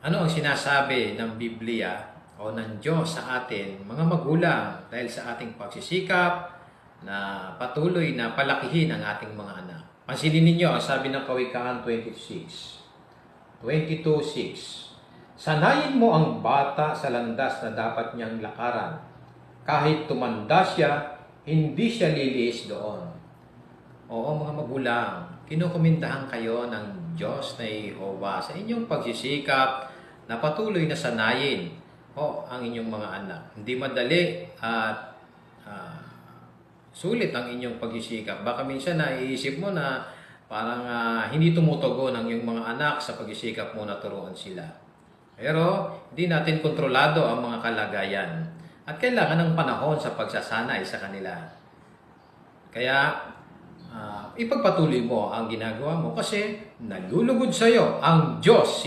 Ano ang sinasabi ng Biblia o ng Diyos sa atin, mga magulang, dahil sa ating pagsisikap na patuloy na palakihin ang ating mga anak? Pansinin ninyo, ang sabi ng Kawikaan 22:6. Sanayin mo ang bata sa landas na dapat niyang lakaran. Kahit tumanda siya, hindi siya liliis doon. Oo mga magulang, kinukumindahan kayo ng Diyos na Jehovah sa inyong pagsisikap na patuloy na sanayin ang inyong mga anak. Hindi madali at sulit ang inyong pagsisikap. Baka minsan naiisip mo na parang hindi tumutugon ang iyong mga anak sa pagsisikap mo na turuan sila. Pero hindi natin kontrolado ang mga kalagayan at kailangan ng panahon sa pagsasanay sa kanila. Kaya ipagpatuloy mo ang ginagawa mo kasi nalulugod sa iyo ang Diyos.